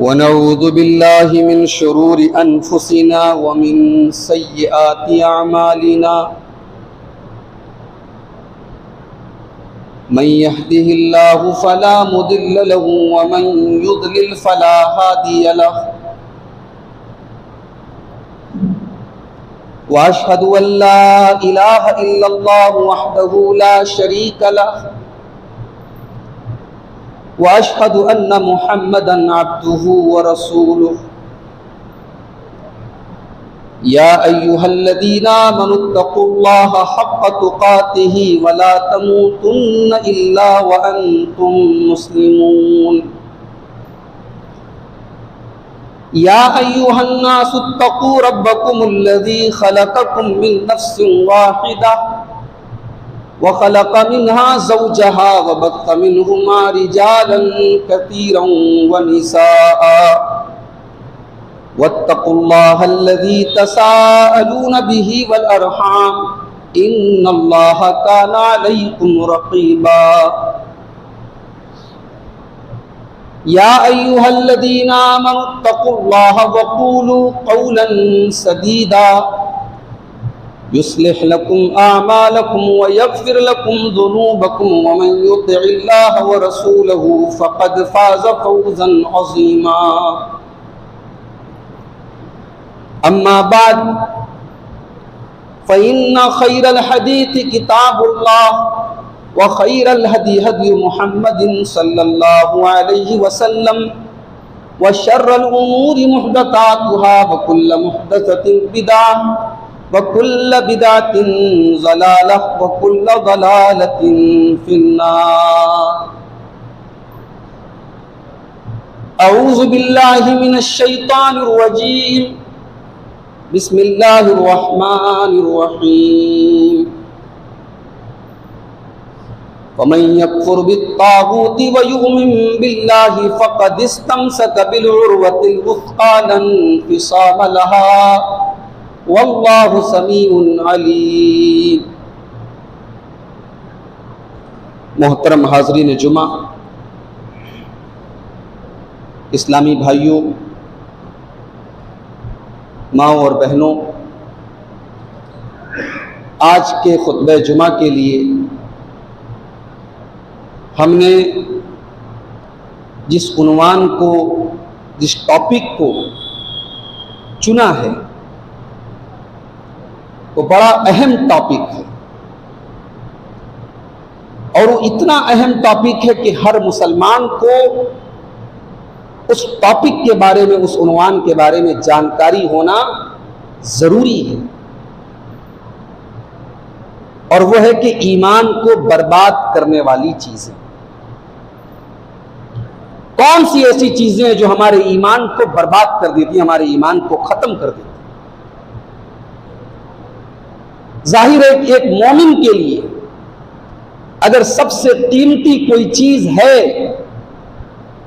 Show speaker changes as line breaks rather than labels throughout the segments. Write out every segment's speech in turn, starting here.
वनऊज़ु बिल्लाहि मिन शुरूरि अनफुसिना व मिन सय्यिआति अअमालिना मन यहदिहिल्लाहु फला मुदिल्ल लहु व मन युद्लिल फला हादिय लहु व अशहदु अल्ला इलाहा इल्लल्लाहु वहदहु ला शरीका लहु व अशहदु अन्न मुहम्मदन अब्दुहु व रसूलुहु या अय्युहल्लज़ीना आमनुत्तक़ुल्लाहा हक़्क़ तुक़ातिही व ला तमूतुन्न इल्ला व अंतुम मुस्लिमून या अय्युहन्नासुत्तक़ू रब्बकुमुल्लज़ी ख़लक़कुम मिन नफ़्सिन वाहिदा व ख़लक़ मिन्हा ज़ौजहा व बत्थ मिन्हुमा रिजालन कसीरन व निसाअ वत्तक़ुल्लाहल्लज़ी तसाअलून बिही वल अरहाम इन्नल्लाहा काना अलैकुम रक़ीबा या अय्युहल्लज़ीना आमनुत्तक़ुल्लाहा व क़ूलू क़ौलन सदीदा युस्लिह लकुम आमालकुम व यग़फ़िर लकुम ज़ुनूबकुम व मन युतिइल्लाह व रसूलहु फ़क़द फ़ाज़ फ़ौज़न अज़ीमा अम्मा बाद फ़इन्न खैरल हदीस किताबुल्लाह व खैरल हदी हदी मुहम्मदिन सल्लल्लाहु अलैहि वसल्लम व शर्रल उमूरि मुहदसातुहा व कुल्ल मुहदसतिन बिदअह व कुल्ल बिदअतिन ज़लालह व कुल्ल ज़लालतिन फिन्नार अऊज़ु बिल्लाहि मिनश शैतानिर रजीम बिस्मिल्लाहिर रहमानिर रहीम वमन यकफुर बित्तागूति व युमिन बिल्लाहि फ़क़द इस्तमसक बिलउर्वतिल वुस्क़ा ला इंफ़िसाम लहा वल्लाहु समीउन अलीम। मोहतरम हाज़रीन जुमा, इस्लामी भाइयों, माओ और बहनों, आज के खुतबे जुमा के लिए हमने जिस उन्वान को, जिस टॉपिक को चुना है वो बड़ा अहम टॉपिक है और वो इतना अहम टॉपिक है कि हर मुसलमान को उस टॉपिक के बारे में, उस उन्वान के बारे में जानकारी होना जरूरी है और वो है कि ईमान को बर्बाद करने वाली चीजें। कौन सी ऐसी चीजें हैं जो हमारे ईमान को बर्बाद कर देती, हमारे ईमान को खत्म कर देती। जाहिर है कि एक मोमिन के लिए अगर सबसे कीमती कोई चीज है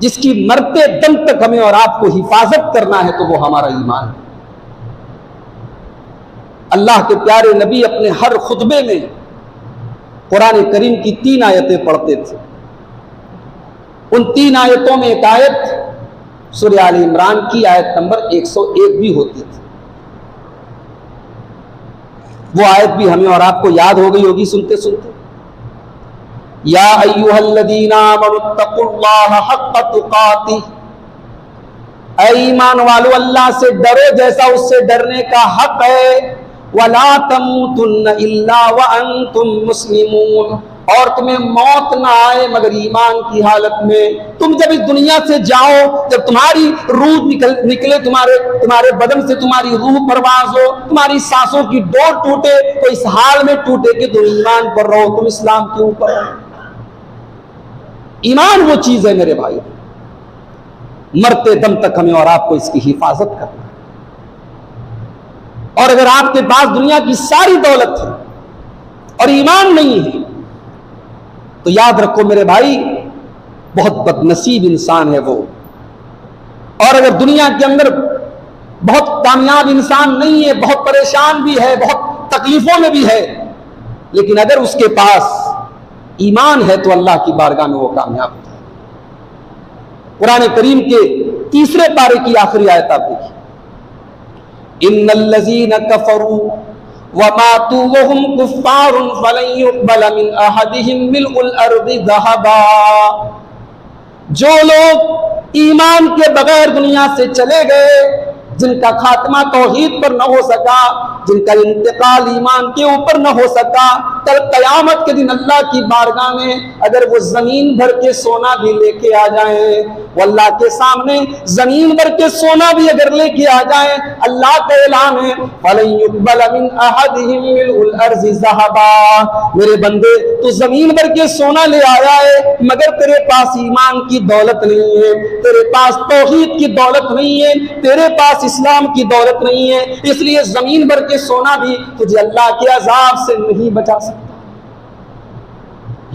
जिसकी मरते दम तक हमें और आपको हिफाजत करना है तो वो हमारा ईमान है। अल्लाह के प्यारे नबी अपने हर खुतबे में कुरान करीम की 3 आयतें पढ़ते थे। उन 3 आयतों में एक आयत सूरह आल इमरान की आयत नंबर 101 भी होती थी। वो आयत भी हमें और आपको याद हो गई होगी सुनते सुनते। या अय्युहल्लज़ीना आमनुत्तक़ुल्लाहा हक़्क़ तुक़ातिह, ऐ ईमान वालो अल्लाह से डरो जैसा उससे डरने का हक है। वला तमूतुन्न इल्ला व अंतुम मुस्लिमून, और तुम्हें मौत ना आए मगर ईमान की हालत में। तुम जब इस दुनिया से जाओ, जब तुम्हारी रूह निकले तुम्हारे बदन से, तुम्हारी रूह परवाज हो, तुम्हारी सांसों की डोर टूटे तो इस हाल में टूटे कि तुम ईमान पर रहो, तुम इस्लाम के ऊपर रहो। ईमान वो चीज है मेरे भाई, मरते दम तक हमें और आपको इसकी हिफाजत करना है। और अगर आपके पास दुनिया की सारी दौलत है और ईमान नहीं है तो याद रखो मेरे भाई, बहुत बदनसीब इंसान है वो। और अगर दुनिया के अंदर बहुत कामयाब इंसान नहीं है, बहुत परेशान भी है, बहुत तकलीफों में भी है, लेकिन अगर उसके पास ईमान है तो अल्लाह की बारगाह में वो कामयाब होता है। कुरान करीम के तीसरे पारे की आखिरी आयत आप देखिए, इन्नल्लज़ीना कफ़रू व मातू व हुम कुफ़्फ़ारुन फ़लन युक़बल मिन अहदिहिम मिल्उल अर्दि ज़हबा। जो लोग ईमान के बगैर दुनिया से चले गए, जिनका खात्मा तौहीद पर न हो सका, जिनका इंतकाल ईमान के ऊपर न हो सका, कल कयामत के दिन अल्लाह की बारगाह में अगर वो जमीन भर के सोना भी लेके आ जाएं, वो अल्लाह के सामने जमीन भर के सोना भी अगर लेके आ जाएं, अल्लाह का ऐलान है फलन युक़बल मिन अहदिहिम मिल्उल अर्ज़ि ज़हबा। मेरे बंदे, तू जमीन भर के सोना ले आया है, मगर तेरे पास ईमान की दौलत नहीं है, तेरे पास तौहीद की दौलत नहीं है, तेरे पास इस्लाम की दौलत नहीं है, इसलिए जमीन भर के सोना भी तुझे अल्लाह के अजाब से नहीं बचा सकता।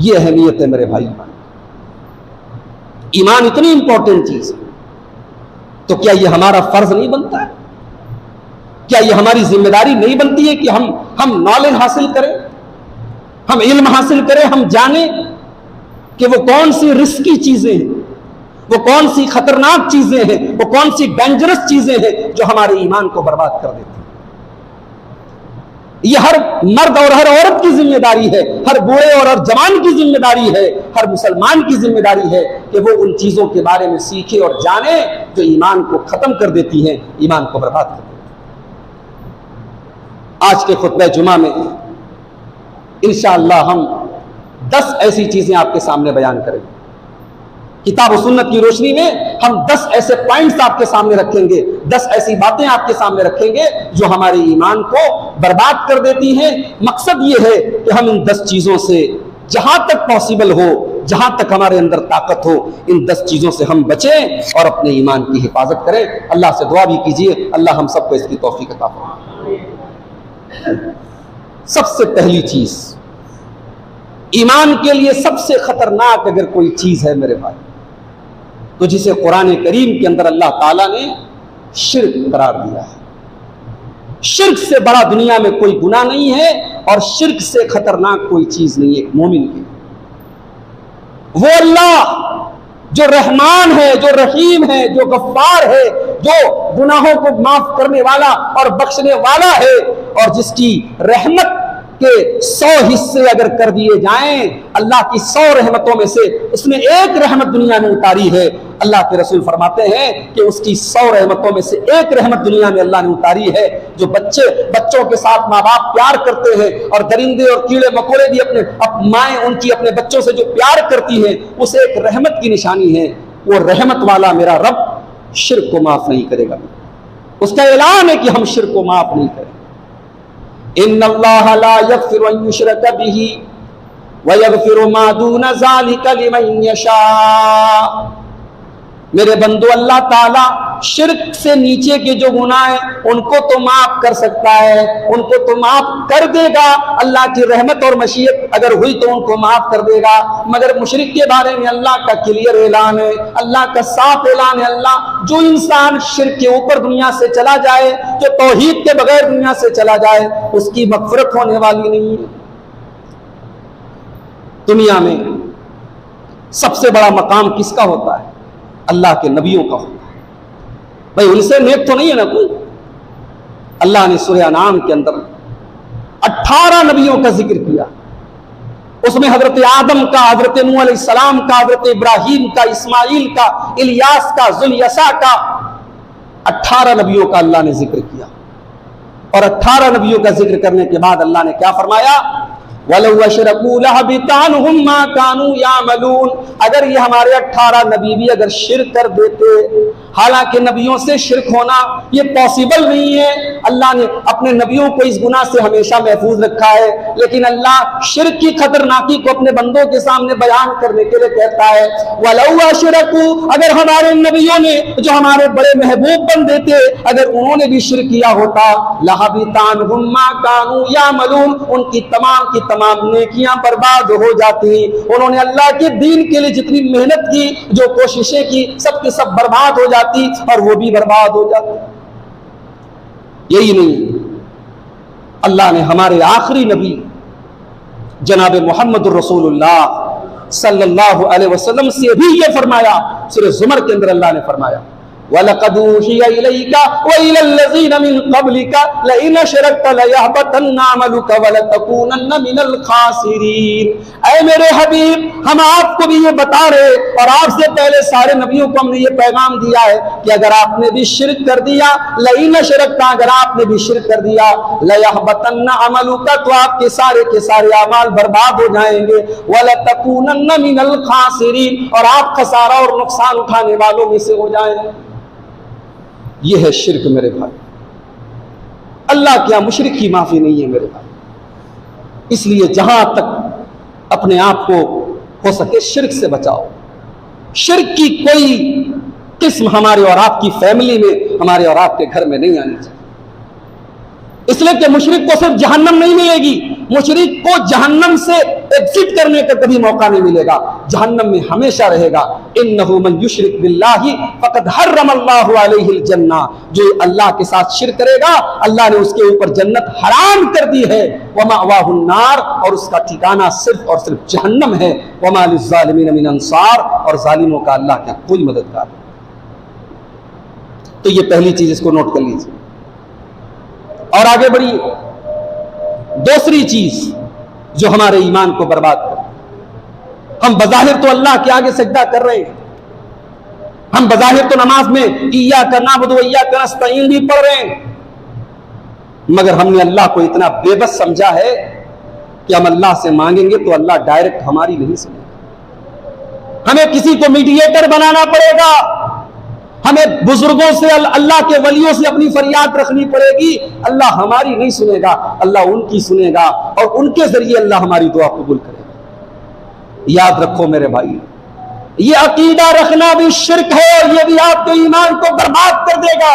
यह अहमियत है मेरे भाई। ईमान इतनी इंपॉर्टेंट चीज है, तो क्या यह हमारा फर्ज नहीं बनता है? क्या यह हमारी जिम्मेदारी नहीं बनती है कि हम नॉलेज हासिल करें, हम इल्म हासिल करें, हम जाने कि वो कौन सी रिस्की चीजें हैं, वो कौन सी खतरनाक चीजें हैं, वो कौन सी डेंजरस चीजें हैं जो हमारे ईमान को बर्बाद कर देती हैं। यह हर मर्द और हर औरत की जिम्मेदारी है, हर बूढ़े और हर जवान की जिम्मेदारी है, हर मुसलमान की जिम्मेदारी है कि वो उन चीजों के बारे में सीखे और जाने जो ईमान को खत्म कर देती हैं, ईमान को बर्बाद कर देती हैं। आज के खुतबे जुमा में इंशाअल्लाह हम 10 ऐसी चीजें आपके सामने बयान करेंगे। किताब और सुन्नत की रोशनी में हम 10 ऐसे पॉइंट्स आपके सामने रखेंगे, 10 ऐसी बातें आपके सामने रखेंगे जो हमारे ईमान को बर्बाद कर देती हैं। मकसद ये है कि हम इन 10 चीजों से जहां तक पॉसिबल हो, जहां तक हमारे अंदर ताकत हो, इन 10 चीजों से हम बचें और अपने ईमान की हिफाजत करें। अल्लाह से दुआ भी कीजिए, अल्लाह हम सबको इसकी तौफीक अता फरमाए। सबसे पहली चीज, ईमान के लिए सबसे खतरनाक अगर कोई चीज है मेरे भाई, तो जिसे कुरान करीम के अंदर अल्लाह ताला ने शिर्क करार दिया है। शिर्क से बड़ा दुनिया में कोई गुनाह नहीं है और शिर्क से खतरनाक कोई चीज नहीं है एक मोमिन के। वो अल्लाह जो रहमान है, जो रहीम है, जो गफ्फार है, जो गुनाहों को माफ करने वाला और बख्शने वाला है, और जिसकी रहमत के 100 हिस्से अगर कर दिए जाएं, अल्लाह की 100 रहमतों में से उसने एक रहमत दुनिया में उतारी है। अल्लाह के रसूल फरमाते हैं कि उसकी 100 रहमतों में से एक रहमत दुनिया में अल्लाह ने उतारी है। जो बच्चों के साथ माँ बाप प्यार करते हैं, और दरिंदे और कीड़े मकोड़े भी माएँ उनकी अपने बच्चों से जो प्यार करती हैं, उस एक रहमत की निशानी है। वो रहमत वाला मेरा रब शिर्क को माफ नहीं करेगा। उसका ऐलान है कि हम शिर्क को माफ नहीं करें। इन्नल्लाह ला यग़फ़िरु अन युश्रका बिही व यग़फ़िरु मा दूना ज़ालिका लिमन यशा। मेरे बंदो, अल्लाह ताला शिर्क से नीचे के जो गुनाह हैं उनको तो माफ कर सकता है, उनको तो माफ कर देगा। अल्लाह की रहमत और मशीयत अगर हुई तो उनको माफ कर देगा। मगर मुशरिक के बारे में अल्लाह का क्लियर ऐलान है, अल्लाह का साफ ऐलान है। अल्लाह, जो इंसान शिर्क के ऊपर दुनिया से चला जाए, जो तौहीद के बगैर दुनिया से चला जाए, उसकी मग़फ़िरत होने वाली नहीं है। दुनिया में सबसे बड़ा मकाम किसका होता है? अल्लाह के नबियों का होता है। भाई उनसे नेक तो नहीं है ना कोई। अल्लाह ने सूरह अनाम के अंदर 18 नबियों का जिक्र किया। उसमें हजरत आदम का, हजरत नूह अलैहिस्सलाम का, हजरत इब्राहीम का, इस्माइल का, इलियास का, जुलयसा का, 18 नबियों का अल्लाह ने जिक्र किया। और 18 नबियों का जिक्र करने के बाद अल्लाह ने क्या फरमाया? वलौ अशरकू लहबिता अन्हुम मा कानू यामलून। अगर ये हमारे 18 नबी भी अगर शिर्क कर देते, हालांकि नबियों से शिर्क होना ये पॉसिबल नहीं है, अल्लाह ने अपने नबियों को इस गुनाह से हमेशा महफूज रखा है, लेकिन अल्लाह शिर्क की खतरनाकी को अपने बंदों के सामने बयान करने के लिए कहता है वलौ अशरकू। अगर हमारे नबियों ने, जो हमारे बड़े महबूब बंदे थे, अगर उन्होंने भी शिर्क किया होता, लहबिता अन्हुम मा कानू यामलून, उनकी तमाम की तमाम नेकियां बर्बाद हो जाती। उन्होंने अल्लाह के दीन के लिए जितनी मेहनत की, जो कोशिशें की, सब की सब बर्बाद हो जाती और वो भी बर्बाद हो जाती। यही नहीं, अल्लाह ने हमारे आखिरी नबी जनाब मोहम्मद रसूलुल्लाह सल्लल्लाहु अलैहि वसल्लम से भी ये फरमाया। सूरह ज़ुमर के अंदर अल्लाह ने फरमाया वलक़द ऊहिया इलैका व इलल्लज़ीना मिन क़ब्लिका लइन अशरकता लयहबतन्ना अमलुका वलतकूनन्ना मिनल खासिरीन। ऐ मेरे हबीब, हम आपको भी ये बता रहे और आपसे पहले सारे नबियों को हमने ये पैगाम दिया है कि अगर आपने भी शिरक कर दिया, लइन अशरकता, अगर आपने भी शिरक कर दिया, लयहबतन्ना अमलुका, तो आपके सारे अमाल बर्बाद हो जाएंगे, वलतकूनन्ना मिनल खासिरीन, और आप खसारा और नुकसान उठाने वालों में से हो जाएंगे। यह है शिरक मेरे भाई। अल्लाह क्या मुशरिक की माफी नहीं है मेरे भाई। इसलिए जहां तक अपने आप को हो सके शिरक से बचाओ। शिरक की कोई किस्म हमारे और आपकी फैमिली में, हमारे और आपके घर में नहीं आनी चाहिए। इसलिए कि मुशरिक को सिर्फ जहन्नम नहीं मिलेगी, मुशरिक को जहन्नम से एग्जिट करने का कभी मौका नहीं मिलेगा, जहन्नम में हमेशा रहेगा। इन्नहु मन युशरिक बिल्लाहि फक़द हर्रमल्लाहु अलैहिल जन्ना, जो अल्लाह के साथ शिरक करेगा अल्लाह ने उसके ऊपर जन्नत हराम कर दी है। व मअवाहुन नार, और उसका ठिकाना सिर्फ और सिर्फ जहन्नम है। व मा लिज़्ज़ालिमीन मिन अंसार, और जालिमों का अल्लाह का कोई मददगार। तो ये पहली चीज, इसको नोट कर लीजिए और आगे बढ़िए। दूसरी चीज जो हमारे ईमान को बर्बाद कर, हम बज़ाहिर तो अल्लाह के आगे सजदा कर रहे हैं, हम बज़ाहिर तो नमाज में इय्याका नअबुदु व इय्याका नस्तईन भी पढ़ रहे हैं, मगर हमने अल्लाह को इतना बेबस समझा है कि हम अल्लाह से मांगेंगे तो अल्लाह डायरेक्ट हमारी नहीं सुनेगा। हमें किसी को मीडिएटर बनाना पड़ेगा, हमें बुजुर्गों से, अल्लाह के वलियों से अपनी फरियाद रखनी पड़ेगी। अल्लाह हमारी नहीं सुनेगा, अल्लाह उनकी सुनेगा और उनके जरिए अल्लाह हमारी दुआ कबूल करेगा। याद रखो मेरे भाई, ये अकीदा रखना भी शिरक है और ये भी आपके ईमान को बर्बाद कर देगा।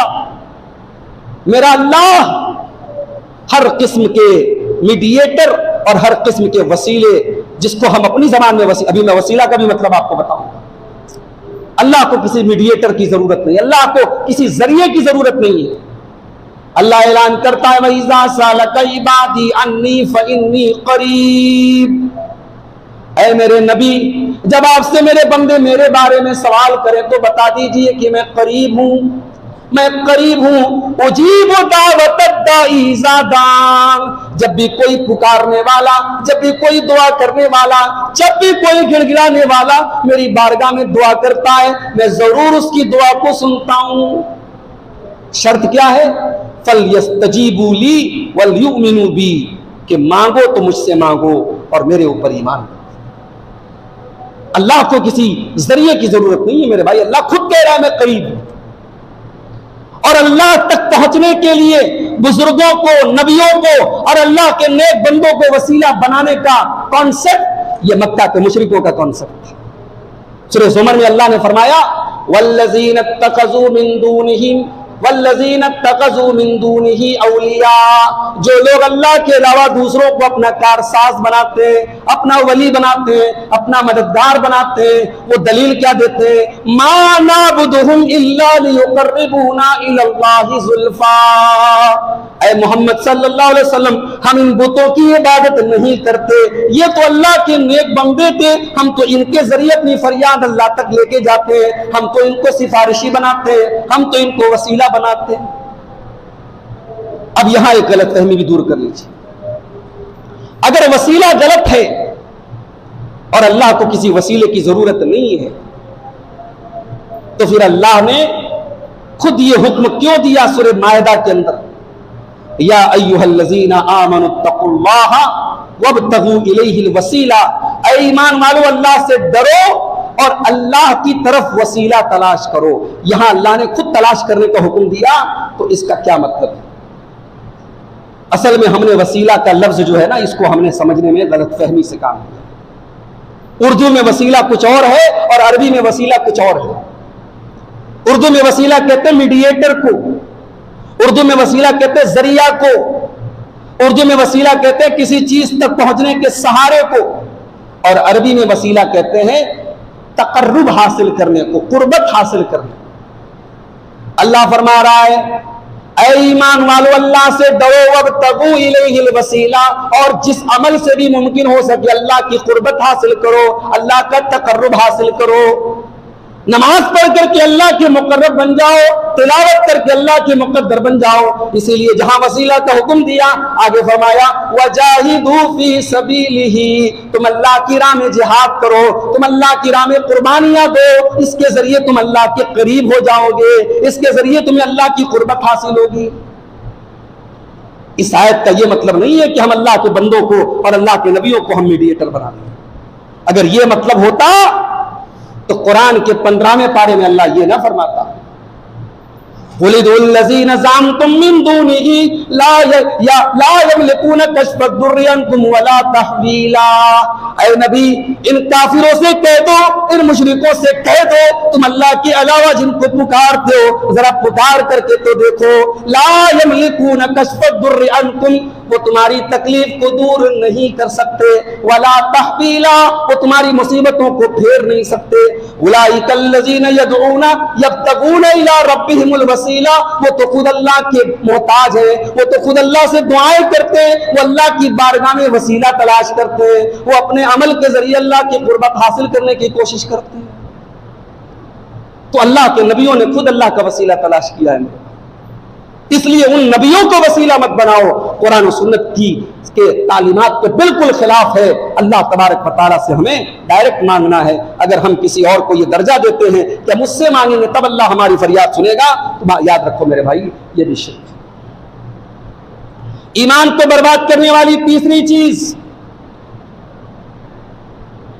मेरा अल्लाह हर किस्म के मीडिएटर और हर किस्म के वसीले, जिसको हम अपनी जबान में अभी मैं वसीला का भी मतलब आपको बताऊंगा। अल्लाह को किसी मीडिएटर की जरूरत नहीं, अल्लाह को किसी जरिए की जरूरत नहीं है। अल्लाह ऐलान करता है, वइज़ा सअलका इबादी अन्नी फइन्नी करीब। ऐ मेरे नबी, जब आपसे मेरे बंदे मेरे बारे में सवाल करें तो बता दीजिए कि मैं करीब हूं, मैं करीब हूं। उजीबु दावतद दाई इज़ा दान, जब भी कोई पुकारने वाला, जब भी कोई दुआ करने वाला, जब भी कोई गिड़गिड़ाने वाला मेरी बारगाह में दुआ करता है, मैं जरूर उसकी दुआ को सुनता हूं। शर्त क्या है? फलयस्तजीबू ली वलयुमिनू बी, कि मांगो तो मुझसे मांगो और मेरे ऊपर ईमान। अल्लाह को किसी जरिए की जरूरत नहीं है मेरे भाई। अल्लाह खुद कह रहा है मैं करीब हूं। और अल्लाह तक पहुंचने के लिए बुजुर्गों को, नबियों को और अल्लाह के नेक बंदों को वसीला बनाने का कॉन्सेप्ट, ये मक्का के मुशरिकों का कॉन्सेप्ट था। सूरह ज़ुमर में अल्लाह ने फरमाया, वल्लज़ीना इत्तखज़ू मिन दूनिही वल्लज़ीना इत्तखज़ू मिन दूनिही औलिया, जो लोग अल्लाह के अलावा दूसरों को अपना कारसाज बनाते हैं, अपना वली बनाते हैं, अपना मददगार बनाते हैं, वो दलील क्या देते हैं? मा नाबुदुहुम इल्ला लियुक़र्रिबूना इलल्लाहि ज़ुल्फ़ा। ऐ मोहम्मद सल्लल्लाहु अलैहि वसल्लम, हम इन बुतों की इबादत नहीं करते, ये तो अल्लाह के नेक बंदे थे, हम तो इनके जरिए अपनी फरियाद अल्लाह तक लेके जाते हैं, हम तो इनको सिफारिशी बनाते हैं, हम तो इनको वसीला बनाते हैं। अब यहां एक गलतफहमी भी दूर कर लीजिए। अगर वसीला गलत है और अल्लाह को किसी वसीले की जरूरत नहीं है, तो फिर अल्लाह ने खुद ये हुक्म क्यों दिया सूरह मायदा के अंदर, या अय्युहल्लज़ीना आमनुत्तकुल्लाह वब्तगू इलैहिल वसीला, ऐ ईमान वालों अल्लाह से डरो और अल्लाह की तरफ वसीला तलाश करो। यहां अल्लाह ने खुद तलाश करने का हुक्म दिया, तो इसका क्या मतलब है? असल में हमने वसीला का लफ्ज जो है ना, इसको हमने समझने में गलतफहमी से काम किया। उर्दू में वसीला कुछ और है और अरबी में वसीला कुछ और है। उर्दू में वसीला कहते हैं मीडिएटर को, उर्दू में वसीला कहते हैं जरिया को, उर्दू में वसीला कहते हैं किसी चीज तक पहुंचने के सहारे को, और अरबी में वसीला कहते हैं तकर्रुब हासिल करने को, कुर्बत हासिल करने। अल्लाह फरमा रहा है, ऐ ईमान वालों अल्लाह से डरो, वब्तगू इलैहिल वसीला, और जिस अमल से भी मुमकिन हो सके अल्लाह की कुर्बत हासिल करो, अल्लाह का तकर्रुब हासिल करो। नमाज पढ़ करके अल्लाह के मुकर्रब बन जाओ, तिलावत करके अल्लाह के मुकद्दर बन जाओ। इसीलिए जहां वसीला का हुक्म दिया, आगे फरमाया वजाहिदू फी सबीलिही, तुम अल्लाह की राह में जिहाद करो, तुम अल्लाह की राह में कुर्बानियां दो, इसके जरिए तुम अल्लाह के करीब हो जाओगे, इसके जरिए तुम्हें अल्लाह की कुर्बत हासिल होगी। इस आयत का यह मतलब नहीं है कि हम अल्लाह के बंदों को और अल्लाह के नबियों को हम मीडिएटर बना दें। अगर यह मतलब होता तो कुरान के 15वें पारे में अल्लाह ये ना फरमाता कुलिदुल्लज़ीना ज़अमतुम मिन दूनिही ला यमलिकूना कश्फ़ अद-दुर्रि अन्कुम वला तहवीला। ऐ नबी, इन काफिरों से कह दो, इन मुशरिकों से कह दो, तुम अल्लाह के अलावा जिनको पुकारते हो जरा पुकार करके तो देखो। ला यमलिकूना कश्फ़ अद-दुर्रि अन्कुम, वो तुम्हारी तकलीफ को दूर नहीं कर सकते, वला तहवीला, वो तुम्हारी मुसीबतों को फेर नहीं सकते। उलाइकल्लज़ीना यदऊना यब्तगूना इला रब्बिहिमुल वसीला, वो तो खुद अल्लाह के मोहताज है, वो तो खुद अल्लाह से दुआएं करते हैं, वो अल्लाह की बारगाह में वसीला तलाश करते हैं, वो अपने अमल के जरिए अल्लाह की कुर्बत हासिल करने की कोशिश करते हैं। तो अल्लाह के नबियों ने खुद अल्लाह का वसीला तलाश किया है, इसलिए उन नबियों को वसीला मत बनाओ। कुरान और सुन्नत की के तालीमात के बिल्कुल खिलाफ है। अल्लाह तबारक व तआला से हमें डायरेक्ट मांगना है। अगर हम किसी और को ये दर्जा देते हैं कि हम उससे मांगेंगे तब अल्लाह हमारी फरियाद सुनेगा, तो याद रखो मेरे भाई, ये भी शिर्क है। ईमान को बर्बाद करने वाली तीसरी चीज,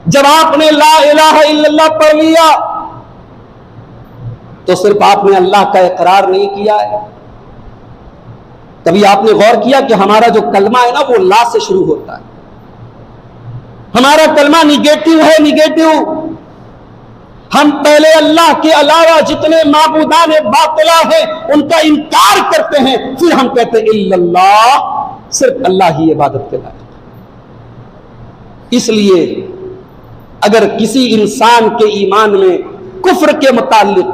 जब आपने ला इलाहा इल्लल्लाह पढ़ लिया तो सिर्फ आपने अल्लाह का इकरार नहीं किया है, कभी आपने गौर किया कि हमारा जो कलमा है ना वो ला से शुरू होता है। हमारा कलमा निगेटिव है, निगेटिव। हम पहले अल्लाह के अलावा जितने माबूदान बातिला है उनका इनकार करते हैं, फिर हम कहते हैं इल्लल्लाह, सिर्फ अल्लाह ही इबादत के लायक। इसलिए अगर किसी इंसान के ईमान में कुफ्र के मुताल्लिक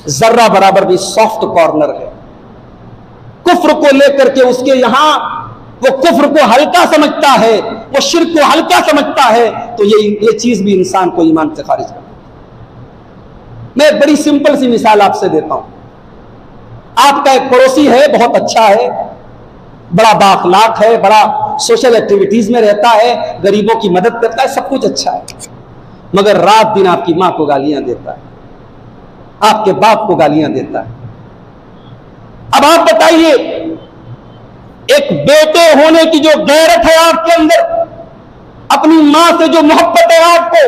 जर्रा बराबर भी सॉफ्ट कॉर्नर है, कुफ्र को लेकर के उसके यहां वो कुफ्र को हल्का समझता है, वो शिर्क को हल्का समझता है, तो ये चीज भी इंसान को ईमान से खारिज करती है। मैं बड़ी सिंपल सी मिसाल आपसे देता हूं। आपका एक पड़ोसी है, बहुत अच्छा है, बड़ा बाअखलाक है, बड़ा सोशल एक्टिविटीज में रहता है, गरीबों की मदद करता है, सब कुछ अच्छा है, मगर रात दिन आपकी मां को गालियां देता है, आपके बाप को गालियां देता है। अब आप बताइए, एक बेटे होने की जो गैरत है आपके अंदर, अपनी मां से जो मोहब्बत है आपको,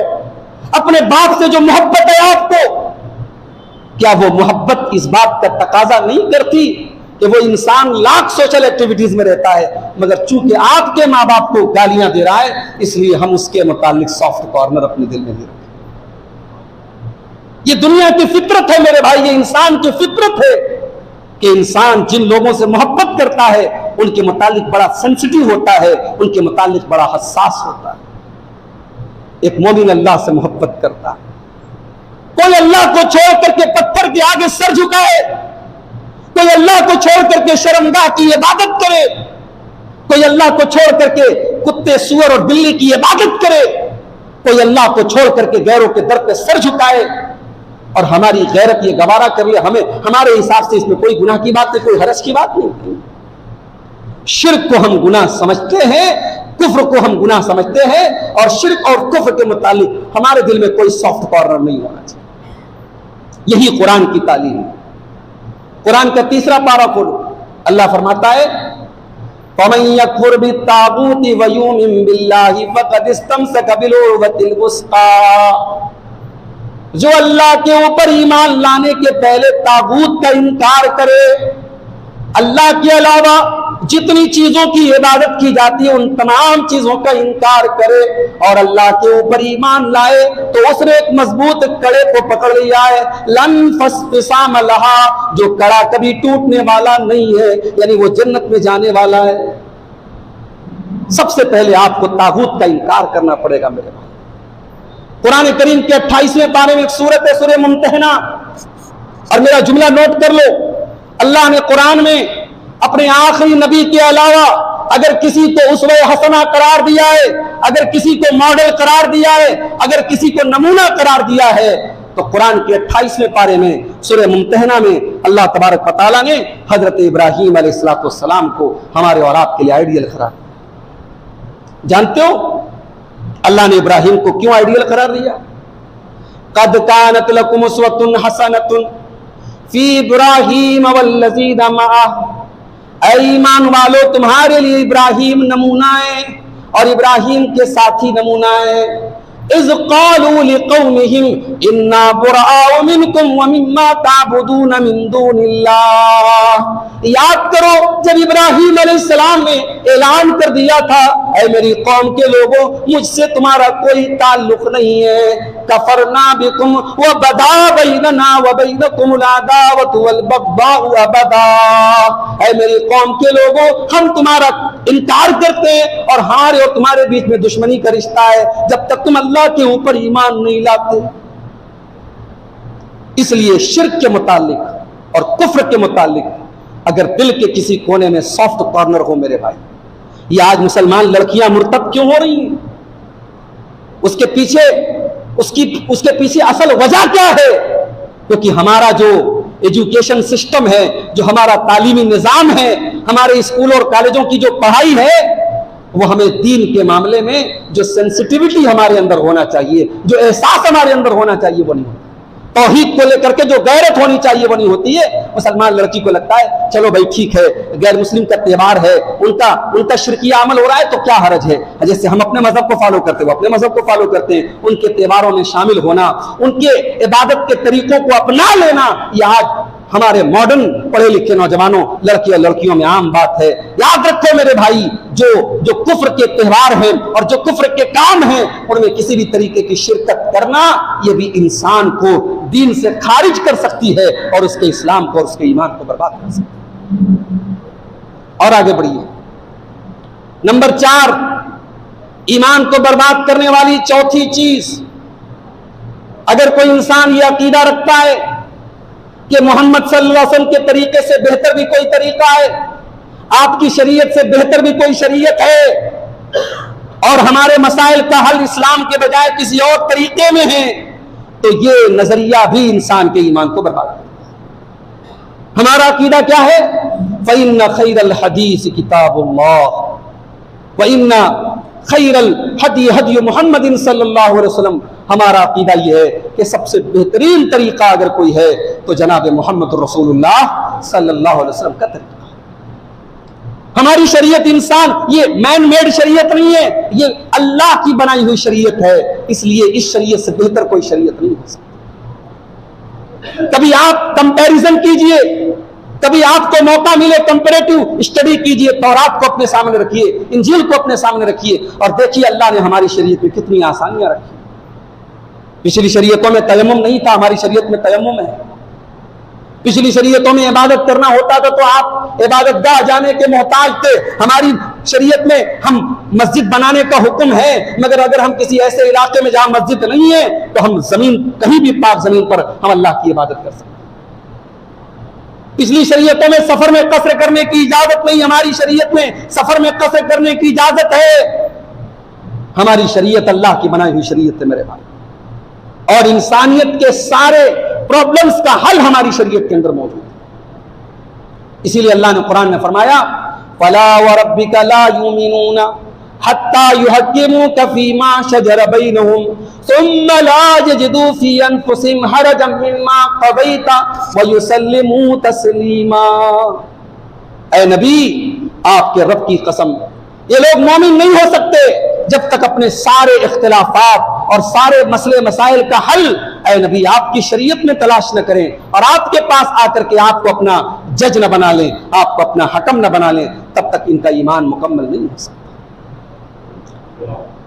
अपने बाप से जो मोहब्बत है आपको, क्या वो मोहब्बत इस बात का तकाजा नहीं करती कि वो इंसान लाख सोशल एक्टिविटीज में रहता है, मगर चूंकि आपके मां बाप को गालियां दे रहा है इसलिए हम उसके मुतालिक सॉफ्ट कॉर्नर अपने दिल में नहीं रखते। ये दुनिया की फितरत है मेरे भाई, ये इंसान की फितरत है कि इंसान जिन लोगों से मोहब्बत करता है उनके मुतालिक बड़ा सेंसिटिव होता है, उनके मुतालिक बड़ा हसास होता है। एक मोमिन अल्लाह से मोहब्बत करता है। कोई अल्लाह को छोड़ करके पत्थर के आगे सर झुकाए, कोई अल्लाह को छोड़ करके शर्मगाह की इबादत करे, कोई अल्लाह को छोड़ करके कुत्ते सूअर और बिल्ली की इबादत करे, कोई अल्लाह को छोड़ करके गैरों के दर पे सर झुकाए, और हमारी गैरत ये गवारा कर ले, हमें हमारे हिसाब से इसमें कोई गुनाह की बात नहीं, कोई हरज की बात नहीं। शिर्क को हम गुनाह समझते हैं, कुफ्र को हम गुनाह समझते हैं, और शिर्क और कुफ्र के मुतालिक हमारे दिल में कोई सॉफ्ट कॉर्नर नहीं होना चाहिए। यही कुरान की तालीम है। कुरान का तीसरा पारा खोलो, अल्लाह फरमाता है फमन यकफुर बित्तागूति व युमिन बिल्लाहि फक़द इस्तमसक बिल-उर्वतिल वुस्क़ा, जो अल्लाह के ऊपर ईमान लाने के पहले तागूत का इनकार करे, अल्लाह के अलावा जितनी चीजों की इबादत की जाती है उन तमाम चीजों का इनकार करे और अल्लाह के ऊपर ईमान लाए, तो उसने एक मजबूत कड़े को पकड़ लिया है। लन फस्फिसाम लहा, जो कड़ा कभी टूटने वाला नहीं है, यानी वो जन्नत में जाने वाला है। सबसे पहले आपको तागूत का इनकार करना पड़ेगा मेरे भाई। कुरान करीम के 28वें पारे में एक सूरत है, सूरह मुम्तहना, और मेरा जुमला नोट कर लो। अल्लाह ने कुरान में अपने आखिरी नबी के अलावा अगर किसी को उसवे हसना करार दिया है, अगर किसी को मॉडल करार दिया है, अगर किसी को नमूना करार दिया है, तो कुरान के 28वें पारे में सूरह मुम्तहना में अल्लाह तबारक व तआला ने हजरत इब्राहीम अलैहिस्सलाम को हमारे और आपके लिए आइडियल करार दिया। जानते हो अल्लाह ने इब्राहीम को क्यों आइडियल करार दिया? कद कानत लकुम उस्वतुन हसनतुन फी इब्राहीम वल्लज़ीना मअह। ऐ ईमान वालो, तुम्हारे लिए इब्राहीम नमूना है और इब्राहीम के साथी नमूना है। इज़ क़ालू लिक़ौमिहिम इन्ना बुराअ मिनकुम व मिम्मा ताबुदून मिन दूनिल्लाह। याद करो जब इब्राहीम अलैहिस्सलाम ने ऐलान कर दिया था, ऐ मेरी कौम के लोगों, मुझसे तुम्हारा कोई ताल्लुक नहीं है। कफरना बिकुम व बदा बैनना व बैनकुमुल अदावतु वल बग़दाउ अबदा। ऐ मेरी कौम के लोगों, हम तुम्हारा इनकार करते हैं और हमारे और तुम्हारे बीच में दुश्मनी का रिश्ता है जब तक तुम अल्लाह के ऊपर ईमान नहीं लाते। इसलिए शिर्क के मुतालिक और कुफ्र के मुतालिक अगर दिल के किसी कोने में सॉफ्ट कॉर्नर हो मेरे भाई, ये आज मुसलमान लड़कियां मुर्तद क्यों हो रही हैं? उसके पीछे असल वजह क्या है? क्योंकि हमारा जो एजुकेशन सिस्टम है, जो हमारा तालीमी निजाम है, हमारे स्कूलों और कॉलेजों की जो पढ़ाई है, वो हमें दीन के मामले में जो सेंसिटिविटी हमारे अंदर होना चाहिए, जो एहसास हमारे अंदर होना चाहिए, वो नहीं होता। तौहीद को लेकर के जो गैरत होनी चाहिए वो नहीं होती है। मुसलमान लड़की को लगता है चलो भाई ठीक है, गैर मुस्लिम का त्योहार है, उनका शिरकिया अमल हो रहा है तो क्या हरज है। जैसे हम अपने मजहब को फॉलो करते हैं, वो अपने मजहब को फॉलो करते हैं। उनके त्योहारों में शामिल होना, उनके इबादत के तरीकों को अपना लेना, यह आज हमारे मॉडर्न पढ़े लिखे नौजवानों, लड़कियों में आम बात है। याद रखो मेरे भाई, जो कुफ्र के त्योहार हैं और जो कुफ्र के काम हैं, उनमें किसी भी तरीके की शिरकत करना, यह भी इंसान को दीन से खारिज कर सकती है और उसके इस्लाम को और उसके ईमान को बर्बाद कर सकती है। और आगे बढ़िए, नंबर 4, ईमान को बर्बाद करने वाली चौथी चीज, अगर कोई इंसान यह अकीदा रखता है कि मोहम्मद सल्लल्लाहु अलैहि वसल्लम के तरीके से बेहतर भी कोई तरीका है, आपकी शरीयत से बेहतर भी कोई शरीयत है और हमारे मसाइल का हल इस्लाम के बजाय किसी और तरीके में है, तो ये नजरिया भी इंसान के ईमान को बर्बाद करता है। हमारा अकीदा क्या है? फ़इन्न खैरल हदीस किताबुल्लाह व इन्ना खैरल हदी हदी मुहम्मदिन सल्लल्लाहु अलैहि वसल्लम। हमारा अकीदा यह है कि सबसे बेहतरीन तरीका अगर कोई है तो जनाब मोहम्मद रसूलुल्लाह सल्लल्लाहु अलैहि वसल्लम का तरीका। हमारी शरीयत इंसान, ये मैन मेड शरीयत नहीं है, ये अल्लाह की बनाई हुई शरीयत है। इसलिए इस शरीयत से बेहतर कोई शरीयत नहीं हो सकती। कभी आप कंपैरिजन कीजिए, कभी आपको मौका मिले कंपैरेटिव स्टडी कीजिए, तौरात को अपने सामने रखिए, इंजील को अपने सामने रखिए और देखिए अल्लाह ने हमारी शरीयत में कितनी आसानियां रखी। पिछली शरीयतों में तयम्मुम नहीं था, हमारी शरीयत में तयम्मुम है। पिछली शरीयतों में इबादत करना होता था तो आप इबादतगाह जाने के मोहताज थे। हमारी शरीयत में हम मस्जिद बनाने का हुक्म है, मगर अगर हम किसी ऐसे इलाके में जहां मस्जिद नहीं है तो हम जमीन, कहीं भी पाक जमीन पर हम अल्लाह की इबादत कर सकते हैं। पिछली शरीयतों में सफर में कसर करने की इजाजत नहीं, हमारी शरीयत में सफर में कसर करने की इजाजत है। हमारी शरीयत अल्लाह की बनाई हुई शरीयत है मेरे भाई, और इंसानियत के सारे प्रॉब्लम्स का हल हमारी शरीयत के अंदर मौजूद है। इसीलिए अल्लाह ने कुरान में फरमाया, फला व रब्बिका ला युमिनूना हत्ता युहक्किमुका फीमा शजर बैनहुम सुम्मा ला यजिदू फी अनफुसिहिम हरजम मिम्मा क़ज़ैता व युसल्लिमू तस्लीमा। ऐ नबी, आपके रब की कसम, ये लोग मोमिन नहीं हो सकते जब तक अपने सारे इख्तिलाफात और सारे मसले मसाइल का हल, ऐ नबी, आपकी शरीयत में तलाश न करें और आपके पास आकर के आपको अपना जज न बना लें, आपको अपना हकम न बना लें, तब तक इनका ईमान मुकम्मल नहीं हो सकता।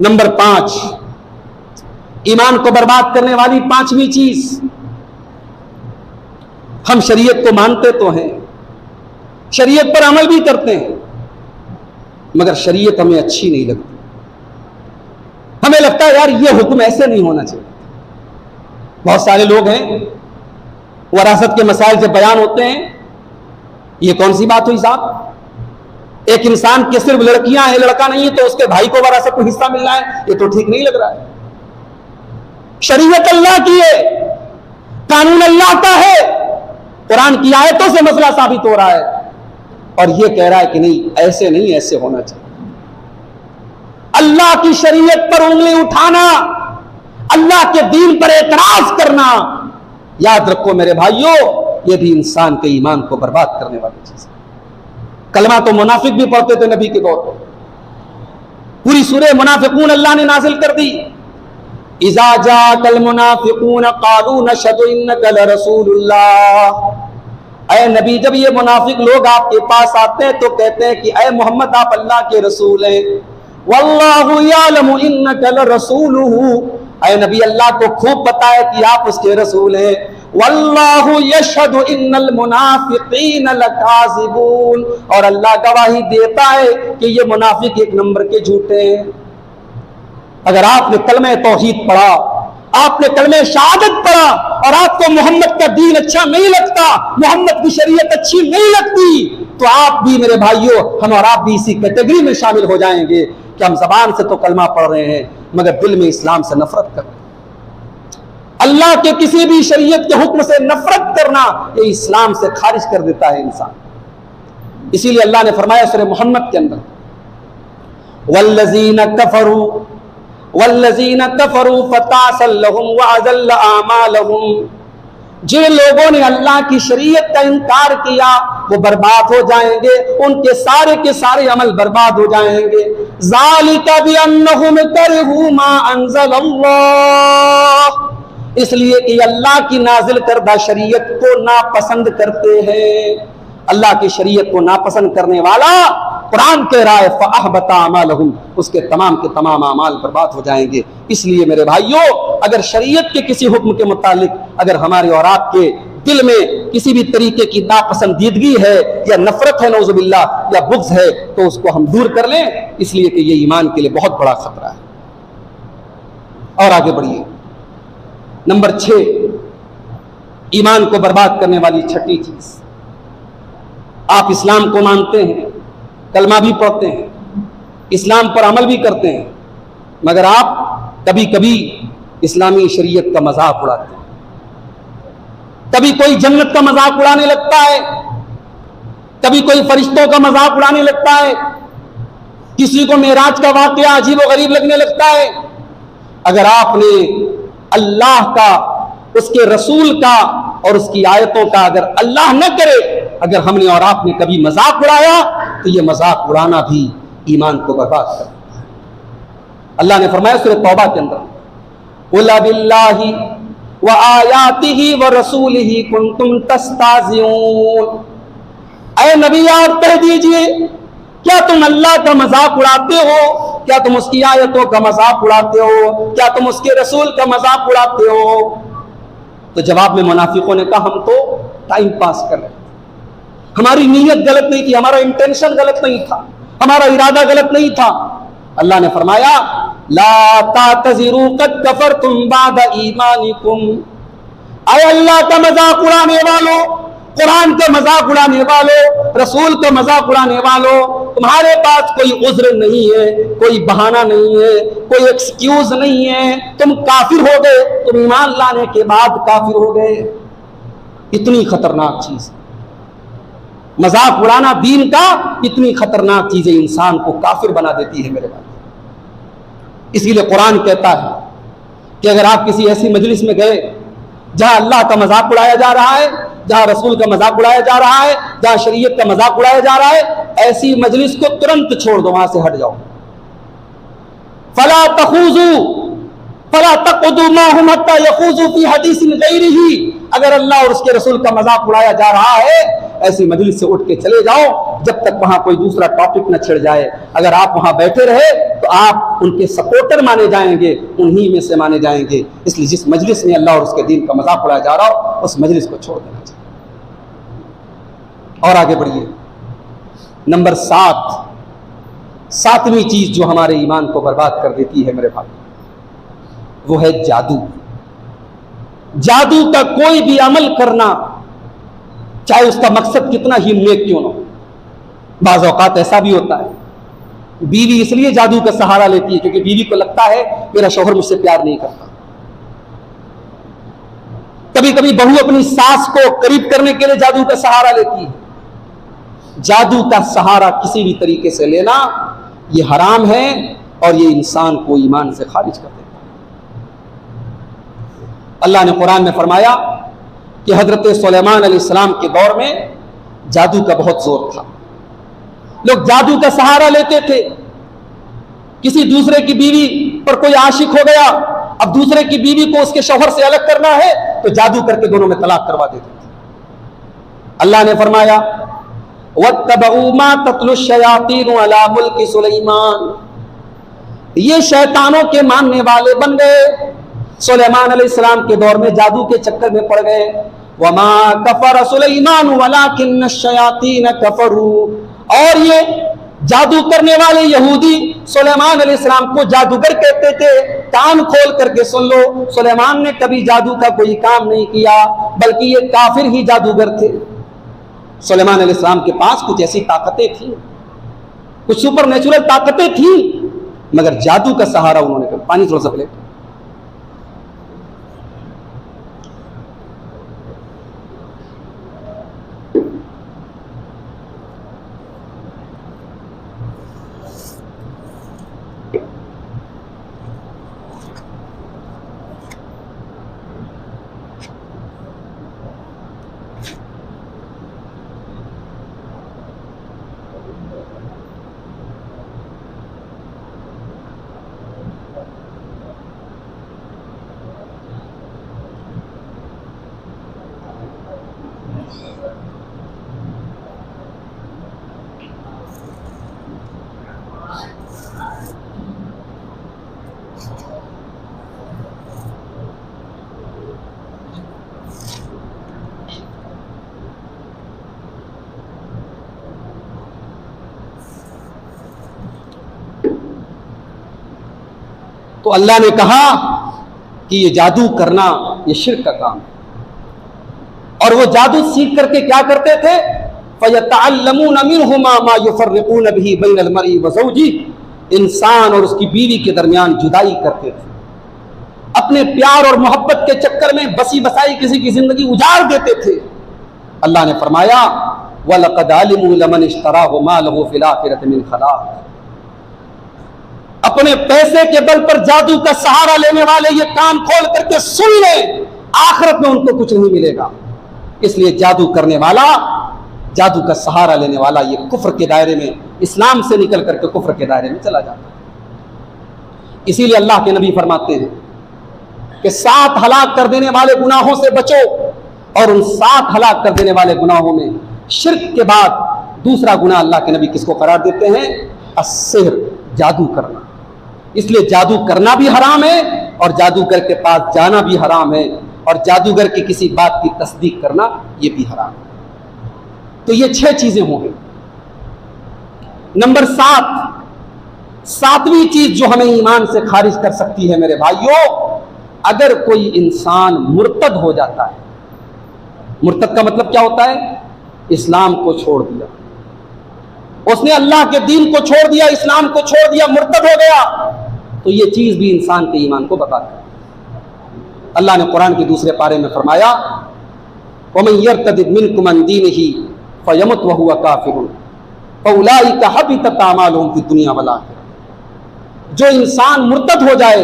नंबर 5, ईमान को बर्बाद करने वाली 5वीं चीज, हम शरीयत को मानते तो हैं, शरीयत पर अमल भी करते हैं, मगर शरीयत हमें अच्छी नहीं लगती। हमें लगता है यार ये हुक्म ऐसे नहीं होना चाहिए। बहुत सारे लोग हैं, वरासत के मसाइल जब बयान होते हैं, ये कौन सी बात हुई साहब, एक इंसान के सिर्फ लड़कियां हैं, लड़का नहीं है तो उसके भाई को वरासत को हिस्सा मिल रहा है, ये तो ठीक नहीं लग रहा है। शरीयत अल्लाह की है, कानून अल्लाह का है, कुरान की आयतों से मसला साबित हो रहा है, और ये कह रहा है कि नहीं ऐसे नहीं, ऐसे होना चाहिए। अल्लाह की शरीयत पर उंगली उठाना, अल्लाह के दीन पर एतराज करना, याद रखो मेरे भाइयों, ये भी इंसान के ईमान को बर्बाद करने वाली चीज है। कलमा तो मुनाफिक भी पढ़ते थे नबी के दौर में, पूरी सूरह मुनाफिकून अल्लाह ने नाजिल कर दी। इज़ा जाकल मुनाफिकून क़ालू नशहदु इन्नका लरसूलुल्लाह। ऐ नबी, जब ये मुनाफिक लोग आपके पास आते हैं तो कहते हैं कि ऐ मोहम्मद आप अल्लाह के रसूल हैं। वल्लाहु यालमु इन्नका लरसूलुहु। ऐ नबी, अल्लाह को खूब पता है कि आप उसके रसूल हैं। वल्लाहु यशहदु इन्नल मुनाफिकीन लकाज़िबून। और अल्लाह गवाही देता है कि ये मुनाफिक एक नंबर के झूठे हैं। अगर आपने कलमे तौहीद पढ़ा, आपने कलमे शहादत पढ़ा, और आपको मोहम्मद का दीन अच्छा नहीं लगता, मोहम्मद की शरीयत अच्छी नहीं लगती, तो आप भी मेरे भाइयों, हम और आप भी इसी कैटेगरी में शामिल हो जाएंगे कि हम जबान से तो कलमा पढ़ रहे हैं मगर दिल में इस्लाम से नफरत कर रहे हैं। अल्लाह के किसी भी शरीयत के हुक्म से नफरत करना, ये इस्लाम से खारिज कर देता है इंसान। इसीलिए अल्लाह ने फरमाया सूरह मोहम्मद के अंदर, वल्लज़ीना कफ़रू फ़तासल लहुम व अज़ल्ल आमालहुम। जिन लोगों ने अल्लाह की शरीयत का इनकार किया वो बर्बाद हो जाएंगे, उनके सारे के सारे अमल बर्बाद हो जाएंगे। ज़ालिका बिअन्नहुम करहू मा अंज़लल्लाह। इसलिए कि अल्लाह की नाजिल करदा शरीयत को नापसंद करते हैं। अल्लाह की शरीयत को नापसंद करने वाला, कुरान कह रहा है फ़अहबता अमालहुम, उसके तमाम के तमाम अमाल बर्बाद हो जाएंगे। इसलिए मेरे भाइयों, अगर शरीयत के किसी हुक्म के मुतालिक अगर हमारे और आपके दिल में किसी भी तरीके की नापसंदीदगी है या नफरत है, नौजुबिल्लाह, या बुग़्ज़ है, तो उसको हम दूर कर लें, इसलिए कि ये ईमान के लिए बहुत बड़ा खतरा है। और आगे बढ़िए, नंबर 6, ईमान को बर्बाद करने वाली छठी चीज, आप इस्लाम को मानते हैं, कलमा भी पढ़ते हैं, इस्लाम पर अमल भी करते हैं, मगर आप कभी कभी इस्लामी शरीयत का मजाक उड़ाते हैं। कभी कोई जन्नत का मजाक उड़ाने लगता है, कभी कोई फरिश्तों का मजाक उड़ाने लगता है, किसी को मेराज का वाकया अजीब व गरीब लगने लगता है। अगर आपने अल्लाह का, उसके रसूल का और उसकी आयतों का, अगर अल्लाह न करे, अगर हमने और आपने कभी मजाक उड़ाया, तो ये मजाक उड़ाना भी ईमान को बर्बाद कर देता है। अल्लाह ने फरमाया सूरह तौबा के अंदर, कुल बिल्लाहि व आयातिही व रसूलिही कुंतुम तस्ताज़िऊन। ऐ नबी, आप कह दीजिए, क्या तुम अल्लाह का मजाक उड़ाते हो? क्या तुम उसकी आयतों का मजाक उड़ाते हो? क्या तुम उसके रसूल का मजाक उड़ाते हो? तो जवाब में मुनाफिकों ने कहा, हम तो टाइम पास कर रहे थे, हमारी नीयत गलत नहीं थी, हमारा इंटेंशन गलत नहीं था, हमारा इरादा गलत नहीं था। अल्लाह ने फरमाया, ला तातज़िरू क़द कफ़रतुम बाद ईमानिकुम। आए अल्लाह का मजाक उड़ाने वालों, कुरान का मजाक उड़ाने वालों, रसूल का मजाक उड़ाने वालों, तुम्हारे पास कोई उज़्र नहीं है, कोई बहाना नहीं है, कोई एक्सक्यूज नहीं है, तुम काफिर हो गए, तुम ईमान लाने के बाद काफिर हो गए। इतनी खतरनाक चीज मजाक उड़ाना दीन का, इतनी खतरनाक चीजें इंसान को काफिर बना देती है मेरे भाई। इसीलिए कुरान कहता है कि अगर आप किसी ऐसी मजलिस में गए जहां अल्लाह का मजाक उड़ाया जा रहा है, जहां रसूल का मजाक उड़ाया जा रहा है, जहां शरीयत का मजाक उड़ाया जा रहा है, ऐसी मजलिस को तुरंत छोड़ दो, वहां से हट जाओ। फला तखूजू फला तक़ुदू माहुम हत्ता यखूजू फी हदीसिन गैरिही। अगर अल्लाह और उसके रसूल का मजाक उड़ाया जा रहा है, ऐसी मजलिस से उठ के चले जाओ जब तक वहां कोई दूसरा टॉपिक न छिड़ जाए। अगर आप वहां बैठे रहे तो आप उनके सपोर्टर माने जाएंगे, उन्हीं में से माने जाएंगे। इसलिए जिस मजलिस में अल्लाह और उसके दीन का मजाक उड़ाया जा रहा हो, उस मजलिस को छोड़ देना चाहिए। और आगे बढ़िए, नंबर 7, 7वीं चीज जो हमारे ईमान को बर्बाद कर देती है मेरे भाई, वो है जादू। जादू का कोई भी अमल करना, चाहे उसका मकसद कितना ही नेक क्यों न हो। बाज़ औक़ात ऐसा भी होता है, बीवी इसलिए जादू का सहारा लेती है क्योंकि बीवी को लगता है मेरा शौहर मुझसे प्यार नहीं करता। कभी कभी बहू अपनी सास को करीब करने के लिए जादू का सहारा लेती है। जादू का सहारा किसी भी तरीके से लेना ये हराम है और ये इंसान को ईमान से खारिज कर देता है। अल्लाह ने कुरान में फरमाया कि हजरत सुलेमान अलैहिस्सलाम के दौर में जादू का बहुत जोर था। लोग जादू का सहारा लेते थे। किसी दूसरे की बीवी पर कोई आशिक हो गया, अब दूसरे की बीवी को उसके शौहर से अलग करना है तो जादू करके दोनों में तलाक करवा देते थे। अल्लाह ने फरमाया वत्तबऊ मा तत्लु शयातीनु अला मुल्की सुलेमान, ये शैतानों के मानने वाले बन गए। सुलेमान अलैहिस्सलाम के दौर में जादू के चक्कर में पड़ गए। वमा कफर सुलेमान वलाकिन्न शयातीन कफरू, और ये जादू करने वाले यहूदी सुलेमान अलैहिस्सलाम को जादूगर कहते थे। कान खोल करके सुन लो, सुलेमान ने कभी जादू का कोई काम नहीं किया, बल्कि ये काफिर ही जादूगर थे। सुलेमान अलैहिस्सलाम के पास कुछ ऐसी ताकतें थी, कुछ सुपर नेचुरल ताकतें थी, मगर जादू का सहारा उन्होंने कर। पानी थोड़ा सा प्लेट। तो अल्लाह ने कहा कि ये जादू करना ये शिर्क का काम है। और वो जादू सीख करके क्या करते थे, फयतअल्लमून मिनहुमा मा युफर्रिकून बिही बैनल मरई व ज़ौजी, इंसान और उसकी बीवी के दरमियान जुदाई करते थे। अपने प्यार और मोहब्बत के चक्कर में बसी बसाई किसी की जिंदगी उजाड़ देते थे। अल्लाह ने फरमाया वलक़द अलिमू लमन इश्तराहु मा लहू फिल आखिरति मिन खलाक़, अपने पैसे के बल पर जादू का सहारा लेने वाले ये कान खोल करके सुन ले, आखिरत में उनको कुछ नहीं मिलेगा। इसलिए जादू करने वाला, जादू का सहारा लेने वाला ये कुफ्र के दायरे में, इस्लाम से निकल करके कुफ्र के दायरे में चला जाता है। इसीलिए अल्लाह के नबी फरमाते हैं कि 7 हलाक कर देने वाले गुनाहों से बचो, और उन 7 हलाक कर देने वाले गुनाहों में शिर्क के बाद दूसरा गुनाह अल्लाह के नबी किसको करार देते हैं, अस्सिहर, जादू करना। इसलिए जादू करना भी हराम है और जादूगर के पास जाना भी हराम है, और जादूगर की किसी बात की तस्दीक करना यह भी हराम है। तो ये 6 चीजें हो गई। नंबर 7, 7वीं चीज जो हमें ईमान से खारिज कर सकती है मेरे भाइयों, अगर कोई इंसान मुर्तद हो जाता है। मुर्तद का मतलब क्या होता है, इस्लाम को छोड़ दिया, उसने अल्लाह के दीन को छोड़ दिया, इस्लाम को छोड़ दिया, मुर्तद हो गया, तो ये चीज भी इंसान के ईमान को बताता है। अल्लाह ने कुरान के दूसरे पारे में फरमाया वमन यर्तदिद मिनकुम अन दीनिही फयमुत व हुवा काफिरुन फउलाइका हबितत अमालुहुम फिद दुनिया वल आखिरह, जो इंसान मुर्तद हो जाए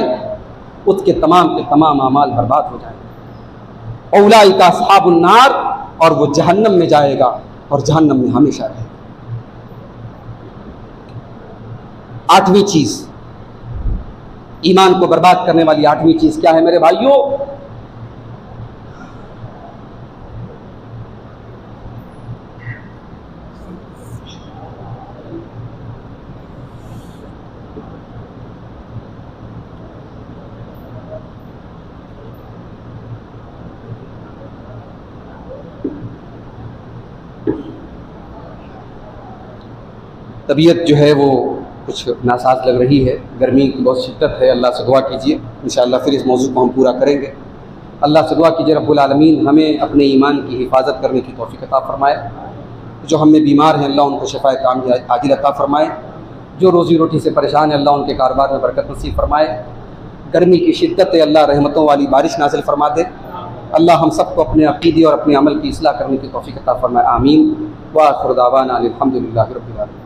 उसके तमाम के तमाम अमाल बर्बाद हो जाएंगे। औलाइका अस्हाबुन नार, और वो जहन्नम में जाएगा और जहन्नम में हमेशा रहेगा। 8वीं चीज, ईमान को बर्बाद करने वाली 8वीं चीज क्या है मेरे भाइयों, तबीयत जो है वो कुछ नासाज लग रही है, गर्मी की बहुत शिद्दत है। अल्लाह से दुआ कीजिए, इंशाअल्लाह फिर इस मौजू को हम पूरा करेंगे। अल्लाह से दुआ कीजिए रब्बुल आलमीन हमें अपने ईमान की हिफाजत करने की तौफीक अता फरमाए। जो हम में बीमार हैं अल्लाह उनको शिफाए कामिल आजिल अता फरमाए। जो रोज़ी रोटी से परेशान है अल्लाह उनके कारोबार में बरकत नसीब फरमाए। गर्मी की शिद्दत है अल्लाह रहमतों वाली बारिश नाज़िल फरमा दे। अल्लाह हम सबको अपने अक़ीदे और अपने अमल की इस्लाह करने की तौफ़ीक़ अता फ़रमाए। आमीन। व आखिर दावाना अनिल हम्दुलिल्लाहि रब्बिल आलमीन।